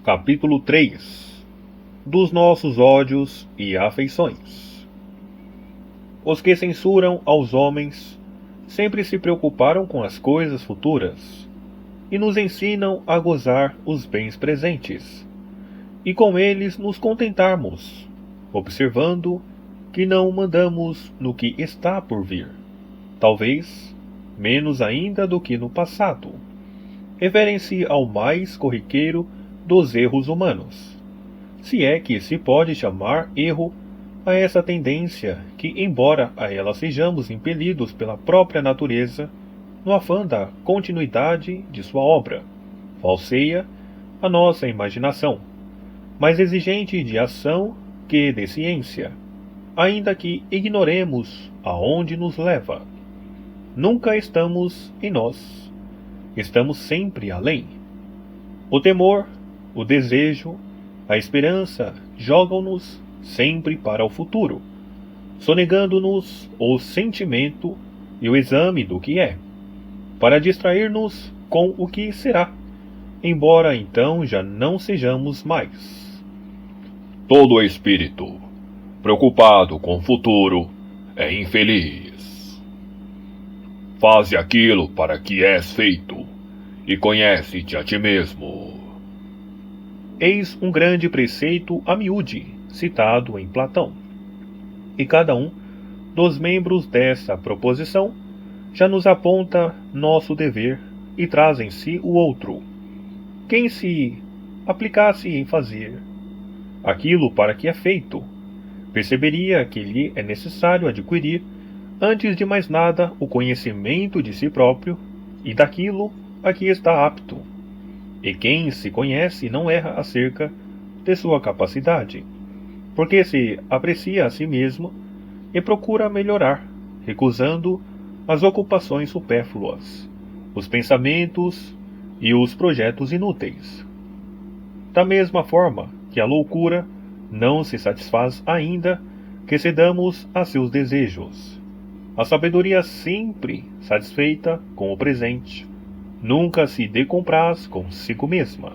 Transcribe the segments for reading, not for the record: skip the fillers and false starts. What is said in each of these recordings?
Capítulo 3 Dos nossos ódios e afeições. Os que censuram aos homens sempre se preocuparam com as coisas futuras e nos ensinam a gozar os bens presentes e com eles nos contentarmos, observando que não mandamos no que está por vir, talvez menos ainda do que no passado. Referem-se ao mais corriqueiro dos erros humanos, se é que se pode chamar erro a essa tendência que, embora a ela sejamos impelidos pela própria natureza, no afã da continuidade de sua obra, falseia a nossa imaginação, mais exigente de ação que de ciência, ainda que ignoremos aonde nos leva. Nunca estamos em nós, estamos sempre além. O temor, o desejo, a esperança jogam-nos sempre para o futuro, sonegando-nos o sentimento e o exame do que é, para distrair-nos com o que será, embora então já não sejamos mais. Todo espírito preocupado com o futuro é infeliz. Faze aquilo para que és feito e conhece-te a ti mesmo. Eis um grande preceito a miúde, citado em Platão. E cada um dos membros dessa proposição já nos aponta nosso dever e traz em si o outro. Quem se aplicasse em fazer aquilo para que é feito, perceberia que lhe é necessário adquirir, antes de mais nada, o conhecimento de si próprio e daquilo a que está apto. E quem se conhece não erra acerca de sua capacidade, porque se aprecia a si mesmo e procura melhorar, recusando as ocupações supérfluas, os pensamentos e os projetos inúteis. Da mesma forma que a loucura não se satisfaz ainda que cedamos a seus desejos, a sabedoria sempre satisfeita com o presente nunca se decompraz consigo mesma,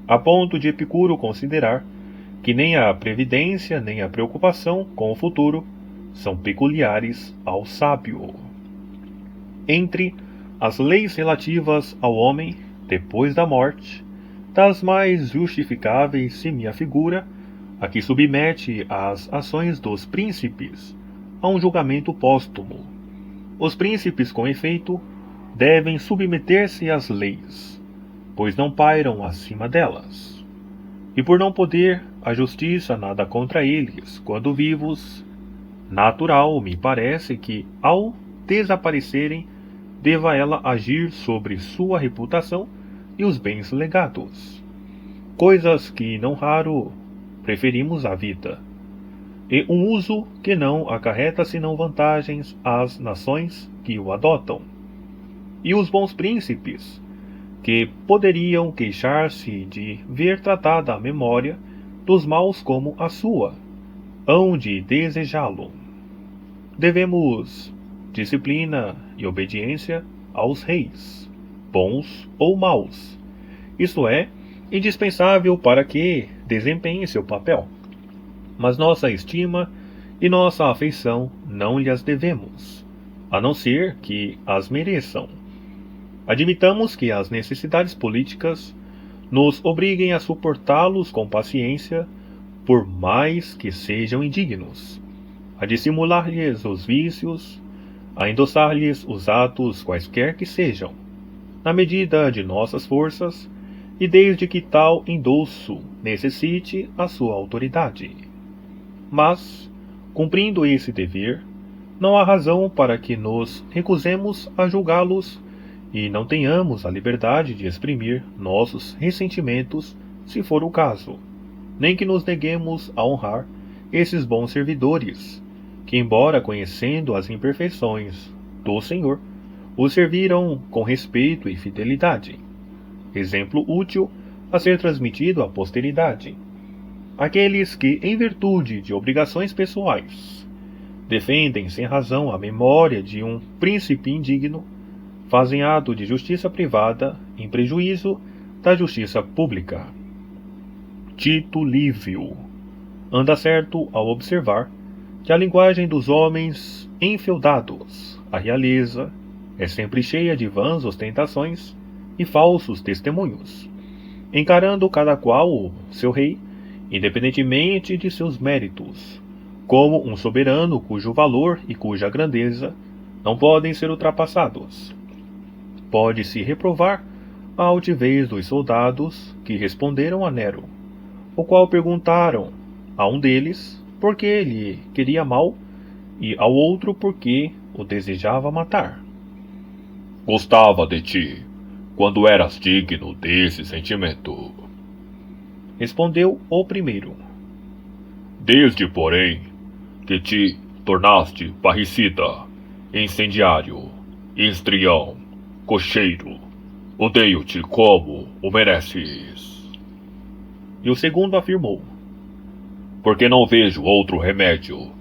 a ponto de Epicuro considerar que nem a previdência nem a preocupação com o futuro são peculiares ao sábio. Entre as leis relativas ao homem depois da morte, das mais justificáveis se me afigura a que submete as ações dos príncipes a um julgamento póstumo. Os príncipes, com efeito, devem submeter-se às leis, pois não pairam acima delas. E por não poder a justiça nada contra eles quando vivos, natural me parece que, ao desaparecerem, deva ela agir sobre sua reputação e os bens legados, coisas que não raro preferimos à vida, e um uso que não acarreta senão vantagens às nações que o adotam. E os bons príncipes, que poderiam queixar-se de ver tratada a memória dos maus como a sua, hão de desejá-lo. Devemos disciplina e obediência aos reis, bons ou maus. Isto é, indispensável para que desempenhem seu papel. Mas nossa estima e nossa afeição não lhes devemos, a não ser que as mereçam. Admitamos que as necessidades políticas nos obriguem a suportá-los com paciência, por mais que sejam indignos, a dissimular-lhes os vícios, a endossar-lhes os atos quaisquer que sejam, na medida de nossas forças, e desde que tal endosso necessite a sua autoridade. Mas, cumprindo esse dever, não há razão para que nos recusemos a julgá-los e não tenhamos a liberdade de exprimir nossos ressentimentos, se for o caso, nem que nos neguemos a honrar esses bons servidores, que, embora conhecendo as imperfeições do Senhor, o serviram com respeito e fidelidade. Exemplo útil a ser transmitido à posteridade. Aqueles que, em virtude de obrigações pessoais, defendem sem razão a memória de um príncipe indigno, fazem ato de justiça privada em prejuízo da justiça pública. Tito Livio anda certo ao observar que a linguagem dos homens enfeudados à realeza é sempre cheia de vãs ostentações e falsos testemunhos, encarando cada qual seu rei, independentemente de seus méritos, como um soberano cujo valor e cuja grandeza não podem ser ultrapassados. Pode-se reprovar a altivez dos soldados que responderam a Nero, o qual perguntaram a um deles por que ele queria mal e ao outro por que o desejava matar. Gostava de ti, quando eras digno desse sentimento. Respondeu o primeiro. Desde, porém, que te tornaste parricida, incendiário, estrião, cocheiro, odeio-te como o mereces. E o segundo afirmou. Porque não vejo outro remédio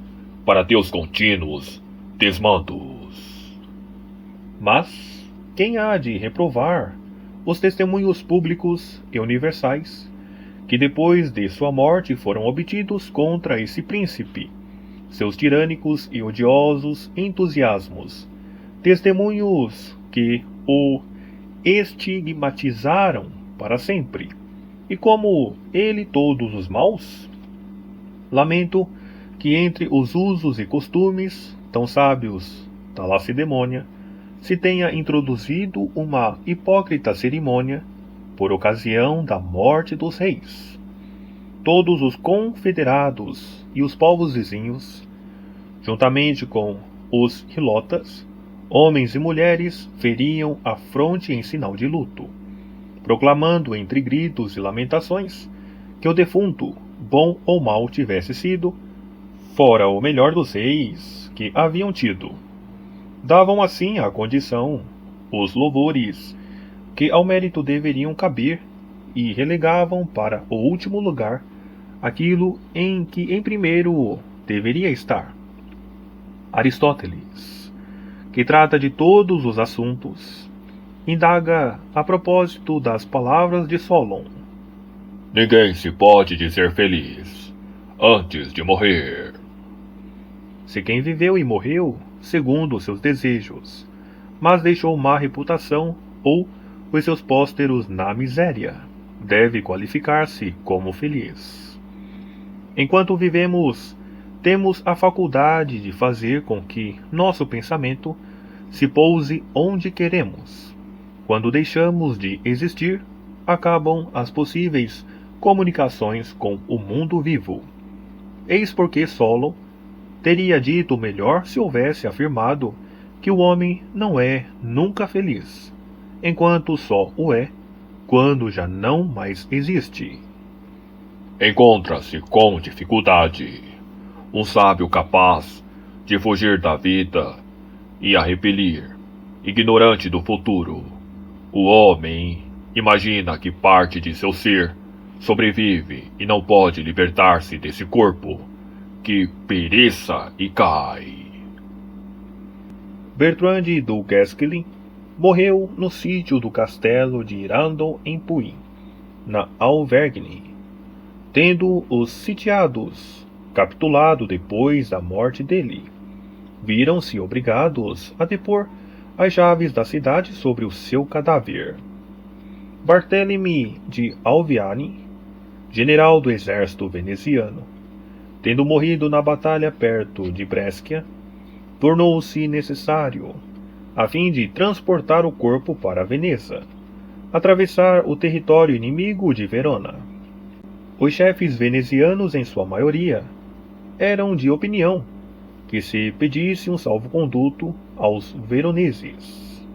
para teus contínuos desmandos. Mas quem há de reprovar os testemunhos públicos e universais que depois de sua morte foram obtidos contra esse príncipe, seus tirânicos e odiosos entusiasmos, testemunhos que o estigmatizaram para sempre, e como ele todos os maus? Lamento que entre os usos e costumes tão sábios da Lacedemônia se tenha introduzido uma hipócrita cerimônia por ocasião da morte dos reis. Todos os confederados e os povos vizinhos, juntamente com os hilotas, homens e mulheres, feriam a fronte em sinal de luto, proclamando entre gritos e lamentações que o defunto, bom ou mal tivesse sido, fora o melhor dos reis que haviam tido. Davam assim à condição os louvores que ao mérito deveriam caber e relegavam para o último lugar aquilo em que em primeiro deveria estar. Aristóteles, que trata de todos os assuntos, indaga a propósito das palavras de Solon. Ninguém se pode dizer feliz antes de morrer. Se quem viveu e morreu segundo os seus desejos, mas deixou má reputação ou os seus pósteros na miséria, deve qualificar-se como feliz. Enquanto vivemos, temos a faculdade de fazer com que nosso pensamento se pouse onde queremos. Quando deixamos de existir, acabam as possíveis comunicações com o mundo vivo. Eis porque Solon teria dito melhor se houvesse afirmado que o homem não é nunca feliz, enquanto só o é quando já não mais existe. Encontra-se com dificuldade um sábio capaz de fugir da vida e a repelir, ignorante do futuro. O homem imagina que parte de seu ser sobrevive e não pode libertar-se desse corpo, que pereça e cai. Bertrand du Guesclin morreu no sítio do castelo de Irandon em Puy, na Auvergne, tendo os sitiados capitulado depois da morte dele. Viram-se obrigados a depor as chaves da cidade sobre o seu cadáver. Barthélemy de Alviane, general do exército veneziano, tendo morrido na batalha perto de Brescia, tornou-se necessário, a fim de transportar o corpo para Veneza, atravessar o território inimigo de Verona. Os chefes venezianos, em sua maioria, eram de opinião que se pedisse um salvo-conduto aos veroneses.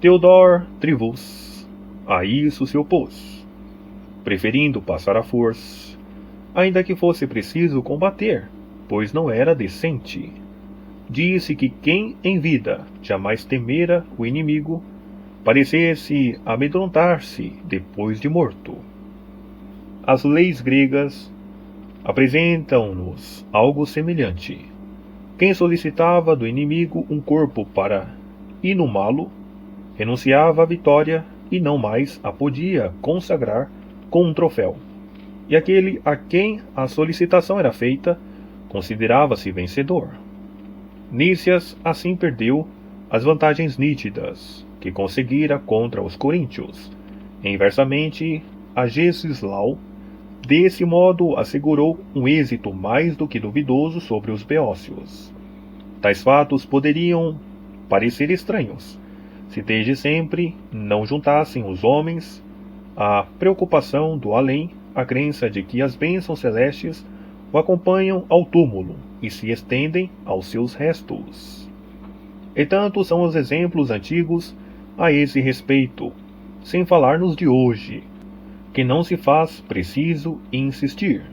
Theodore Trivulus a isso se opôs, preferindo passar à força, ainda que fosse preciso combater, pois não era decente. Disse que quem em vida jamais temera o inimigo, parecesse amedrontar-se depois de morto. As leis gregas apresentam-nos algo semelhante. Quem solicitava do inimigo um corpo para inumá-lo, renunciava à vitória e não mais a podia consagrar com um troféu. e aquele a quem a solicitação era feita considerava-se vencedor. Nícias assim perdeu as vantagens nítidas que conseguira contra os coríntios. Inversamente, Agecislau, desse modo, assegurou um êxito mais do que duvidoso sobre os beócios. Tais fatos poderiam parecer estranhos, se desde sempre não juntassem os homens a preocupação do além, a crença de que as bênçãos celestes o acompanham ao túmulo e se estendem aos seus restos. E tantos são os exemplos antigos a esse respeito, sem falar nos de hoje, que não se faz preciso insistir.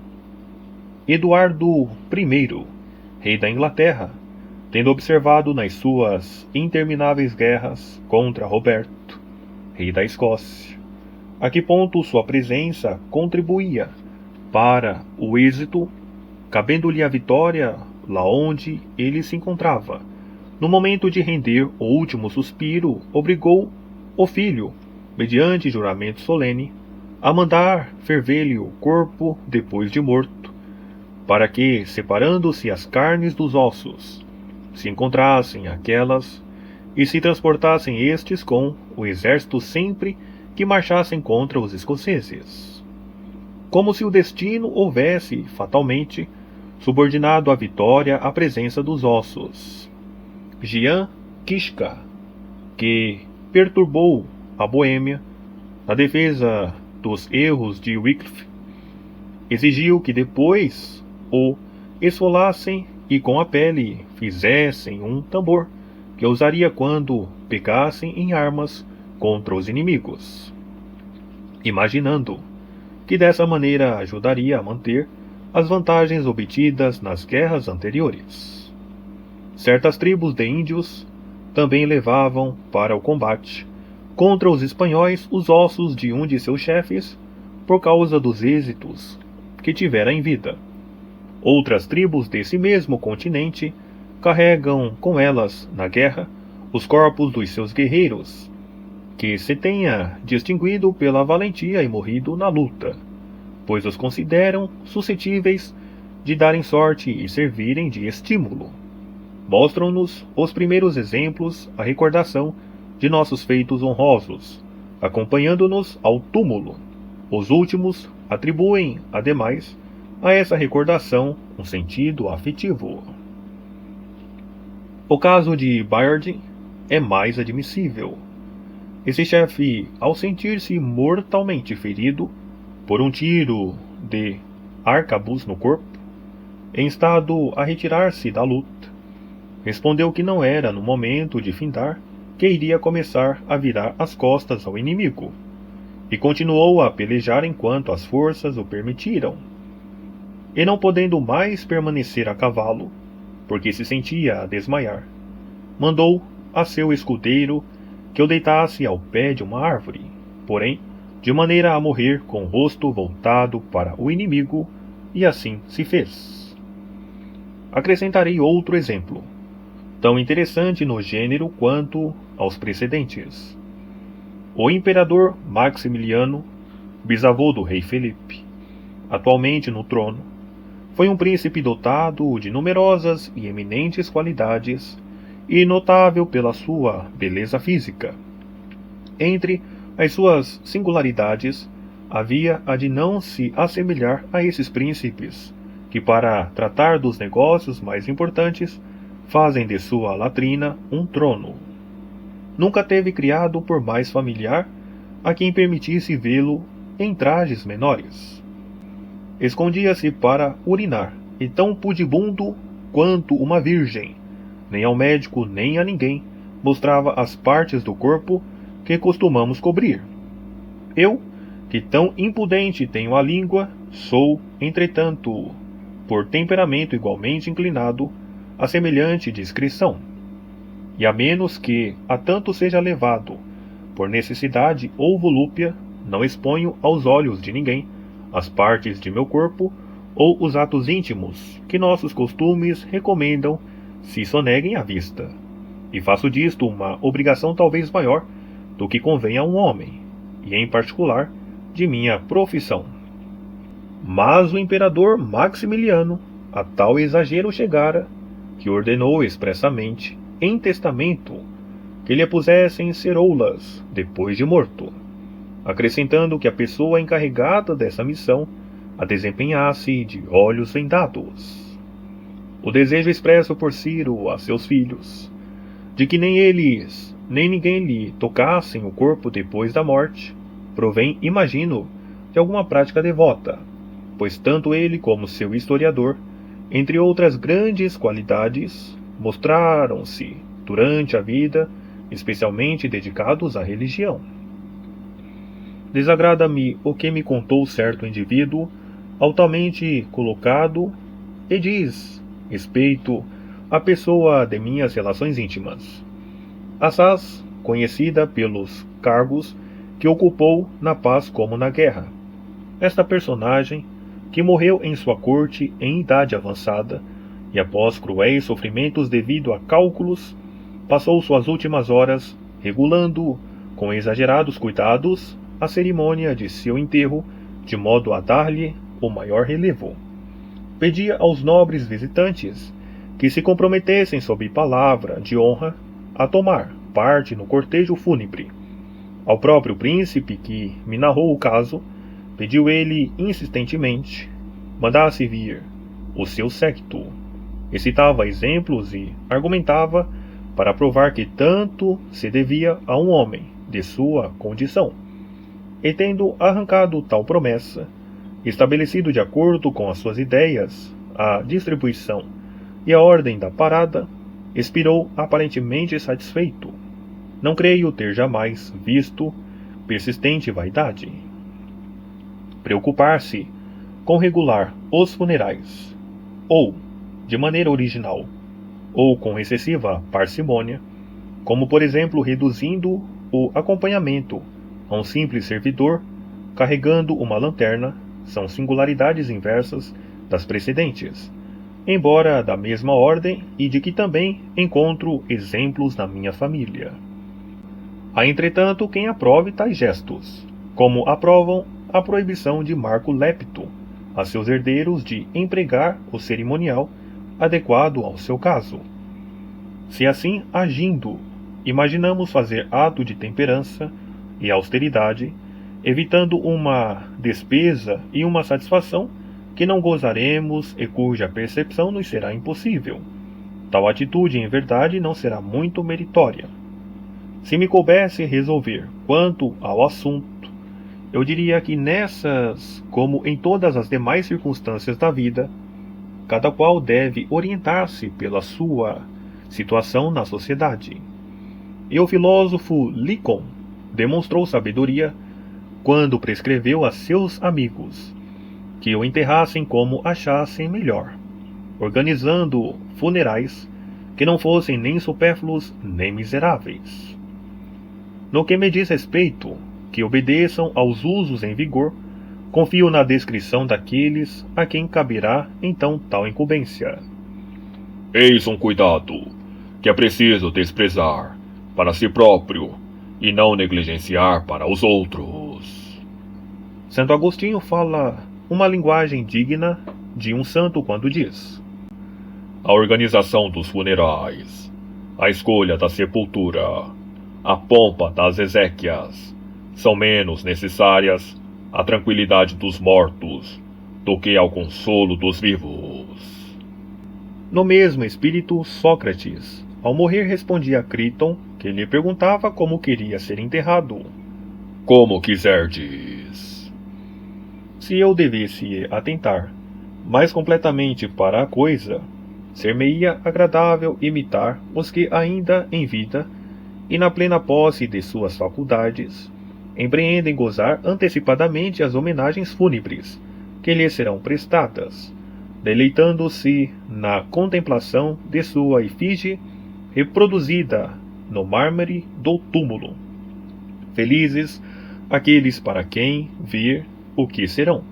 Eduardo I, rei da Inglaterra, tendo observado nas suas intermináveis guerras contra Roberto, rei da Escócia, a que ponto sua presença contribuía para o êxito, cabendo-lhe a vitória lá onde ele se encontrava, no momento de render o último suspiro, obrigou o filho, mediante juramento solene, a mandar ferver-lhe o corpo depois de morto, para que, separando-se as carnes dos ossos, se encontrassem aquelas e se transportassem estes com o exército sempre que marchassem contra os escoceses. Como se o destino houvesse, fatalmente, subordinado a vitória à presença dos ossos. Jan Kiska, que perturbou a Boêmia na defesa dos erros de Wycliffe, exigiu que depois o esfolassem e com a pele fizessem um tambor que usaria quando pegassem em armas contra os inimigos, imaginando que dessa maneira ajudaria a manter as vantagens obtidas nas guerras anteriores. Certas tribos de índios também levavam para o combate contra os espanhóis os ossos de um de seus chefes por causa dos êxitos que tivera em vida. Outras tribos desse mesmo continente carregam com elas, na guerra, os corpos dos seus guerreiros, que se tenha distinguido pela valentia e morrido na luta, pois os consideram suscetíveis de darem sorte e servirem de estímulo. Mostram-nos os primeiros exemplos a recordação de nossos feitos honrosos, acompanhando-nos ao túmulo. Os últimos atribuem, ademais, a essa recordação um sentido afetivo. O caso de Bayard é mais admissível. Esse chefe, ao sentir-se mortalmente ferido por um tiro de arcabuz no corpo, em estado a retirar-se da luta, respondeu que não era no momento de findar que iria começar a virar as costas ao inimigo, e continuou a pelejar enquanto as forças o permitiram. E não podendo mais permanecer a cavalo, porque se sentia a desmaiar, mandou a seu escudeiro que o deitasse ao pé de uma árvore, porém, de maneira a morrer com o rosto voltado para o inimigo, e assim se fez. Acrescentarei outro exemplo, tão interessante no gênero quanto aos precedentes. O imperador Maximiliano, bisavô do rei Felipe, atualmente no trono, foi um príncipe dotado de numerosas e eminentes qualidades e notável pela sua beleza física. Entre as suas singularidades, havia a de não se assemelhar a esses príncipes, que para tratar dos negócios mais importantes, fazem de sua latrina um trono. Nunca teve criado por mais familiar a quem permitisse vê-lo em trajes menores. Escondia-se para urinar, e tão pudibundo quanto uma virgem, nem ao médico nem a ninguém mostrava as partes do corpo que costumamos cobrir. Eu, que tão impudente tenho a língua, sou, entretanto, por temperamento igualmente inclinado a semelhante discrição, e a menos que a tanto seja levado por necessidade ou volúpia, não exponho aos olhos de ninguém as partes de meu corpo ou os atos íntimos que nossos costumes recomendam se soneguem à vista, e faço disto uma obrigação talvez maior do que convém a um homem, e em particular de minha profissão. Mas o imperador Maximiliano a tal exagero chegara, que ordenou expressamente, em testamento, que lhe pusessem ceroulas depois de morto, acrescentando que a pessoa encarregada dessa missão a desempenhasse de olhos vendados. O desejo expresso por Ciro a seus filhos, de que nem eles, nem ninguém lhe tocassem o corpo depois da morte, provém, imagino, de alguma prática devota, pois tanto ele como seu historiador, entre outras grandes qualidades, mostraram-se, durante a vida, especialmente dedicados à religião. Desagrada-me o que me contou certo indivíduo, altamente colocado, e diz respeito à pessoa de minhas relações íntimas, assaz conhecida pelos cargos que ocupou na paz como na guerra. Esta personagem, que morreu em sua corte em idade avançada, e após cruéis sofrimentos devido a cálculos, passou suas últimas horas regulando, com exagerados cuidados, a cerimônia de seu enterro, de modo a dar-lhe o maior relevo. Pedia aos nobres visitantes que se comprometessem sob palavra de honra a tomar parte no cortejo fúnebre. Ao próprio príncipe que me narrou o caso, pediu ele insistentemente mandasse vir o seu séquito, e citava exemplos e argumentava para provar que tanto se devia a um homem de sua condição. E tendo arrancado tal promessa, estabelecido de acordo com as suas ideias a distribuição e a ordem da parada, expirou aparentemente satisfeito. Não creio ter jamais visto persistente vaidade preocupar-se com regular os funerais, ou de maneira original, ou com excessiva parcimônia, como por exemplo reduzindo o acompanhamento a um simples servidor carregando uma lanterna, são singularidades inversas das precedentes, embora da mesma ordem e de que também encontro exemplos na minha família. Há entretanto quem aprove tais gestos, como aprovam a proibição de Marco Lepto a seus herdeiros de empregar o cerimonial adequado ao seu caso. Se assim, agindo, imaginamos fazer ato de temperança e austeridade, evitando uma despesa e uma satisfação que não gozaremos e cuja percepção nos será impossível, tal atitude, em verdade, não será muito meritória. Se me coubesse resolver quanto ao assunto, eu diria que nessas, como em todas as demais circunstâncias da vida, cada qual deve orientar-se pela sua situação na sociedade. E o filósofo Licon demonstrou sabedoria quando prescreveu a seus amigos que o enterrassem como achassem melhor, organizando funerais que não fossem nem supérfluos nem miseráveis. No que me diz respeito, que obedeçam aos usos em vigor, confio na descrição daqueles a quem caberá então tal incumbência. Eis um cuidado que é preciso desprezar para si próprio e não negligenciar para os outros. Santo Agostinho fala uma linguagem digna de um santo quando diz: a organização dos funerais, a escolha da sepultura, a pompa das exéquias, são menos necessárias à tranquilidade dos mortos do que ao consolo dos vivos. No mesmo espírito, Sócrates, ao morrer, respondia a Críton, que lhe perguntava como queria ser enterrado. Como quiserdes. Se eu devesse atentar mais completamente para a coisa, ser-me-ia agradável imitar os que ainda em vida e na plena posse de suas faculdades empreendem gozar antecipadamente as homenagens fúnebres que lhes serão prestadas, deleitando-se na contemplação de sua efígie reproduzida no mármore do túmulo. Felizes aqueles para quem vir o que serão,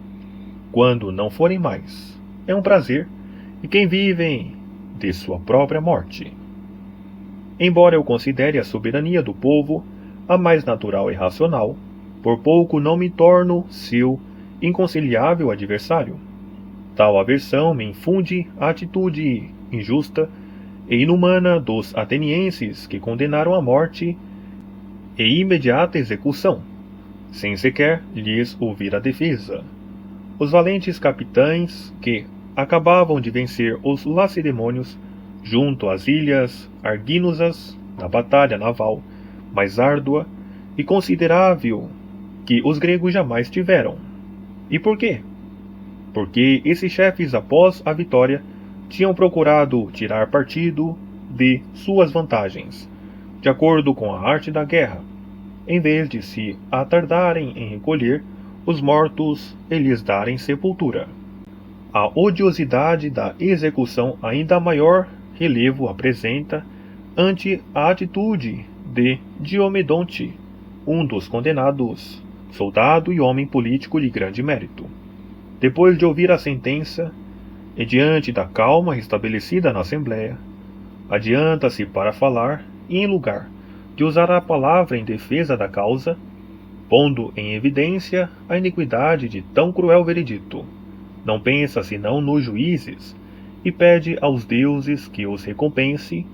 quando não forem mais. É um prazer, e quem vivem de sua própria morte. Embora eu considere a soberania do povo a mais natural e racional, por pouco não me torno seu inconciliável adversário. Tal aversão me infunde a atitude injusta e inumana dos atenienses que condenaram à morte e imediata execução, sem sequer lhes ouvir a defesa. Os valentes capitães que acabavam de vencer os lacedemônios junto às ilhas Argínusas na batalha naval mais árdua e considerável que os gregos jamais tiveram. E por quê? Porque esses chefes, após a vitória, tinham procurado tirar partido de suas vantagens, de acordo com a arte da guerra, em vez de se atardarem em recolher os mortos e lhes darem sepultura. A odiosidade da execução ainda maior relevo apresenta ante a atitude de Diomedonte, um dos condenados, soldado e homem político de grande mérito. Depois de ouvir a sentença, e diante da calma restabelecida na Assembleia, adianta-se para falar e, em lugar de usar a palavra em defesa da causa, pondo em evidência a iniquidade de tão cruel veredito, não pensa senão nos juízes e pede aos deuses que os recompense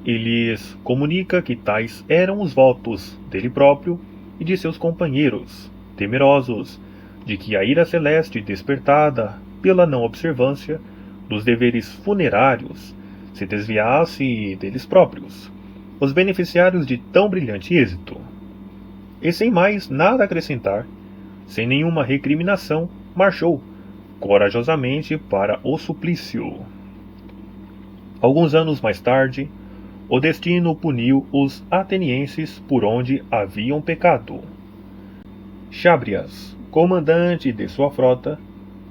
e lhes comunica que tais eram os votos dele próprio e de seus companheiros, temerosos de que a ira celeste despertada pela não observância dos deveres funerários se desviasse deles próprios, os beneficiários de tão brilhante êxito. E sem mais nada acrescentar, sem nenhuma recriminação, marchou corajosamente para o suplício. Alguns anos mais tarde, o destino puniu os atenienses por onde haviam pecado. Chábrias, comandante de sua frota,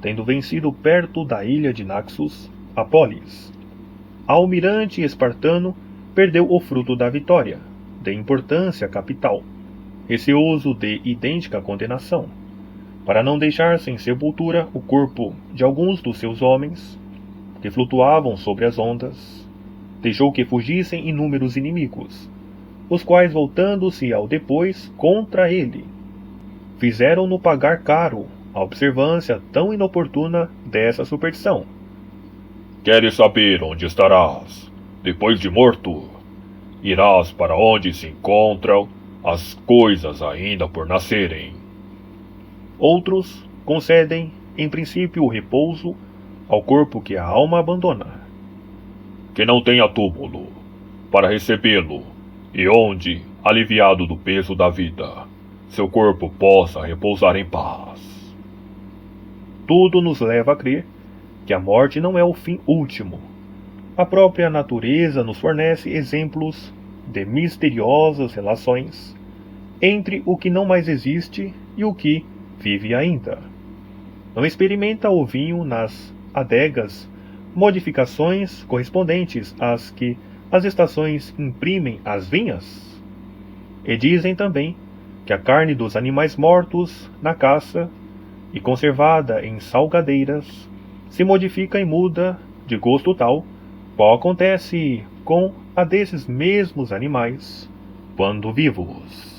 tendo vencido perto da ilha de Naxos, a Polis, almirante espartano perdeu o fruto da vitória, de importância capital, receoso de idêntica condenação, para não deixar sem sepultura o corpo de alguns dos seus homens, que flutuavam sobre as ondas, deixou que fugissem inúmeros inimigos, os quais, voltando-se ao depois contra ele, fizeram-no pagar caro a observância tão inoportuna dessa superstição. Queres saber onde estarás, depois de morto? Irás para onde se encontram as coisas ainda por nascerem. Outros concedem, em princípio, o repouso ao corpo que a alma abandona. Que não tenha túmulo, para recebê-lo, e onde, aliviado do peso da vida, seu corpo possa repousar em paz. Tudo nos leva a crer que a morte não é o fim último. A própria natureza nos fornece exemplos de misteriosas relações entre o que não mais existe e o que vive ainda. Não experimenta o vinho nas adegas modificações correspondentes às que as estações imprimem às vinhas? E dizem também que a carne dos animais mortos na caça e conservada em salgadeiras se modifica e muda de gosto tal, qual acontece com a desses mesmos animais quando vivos.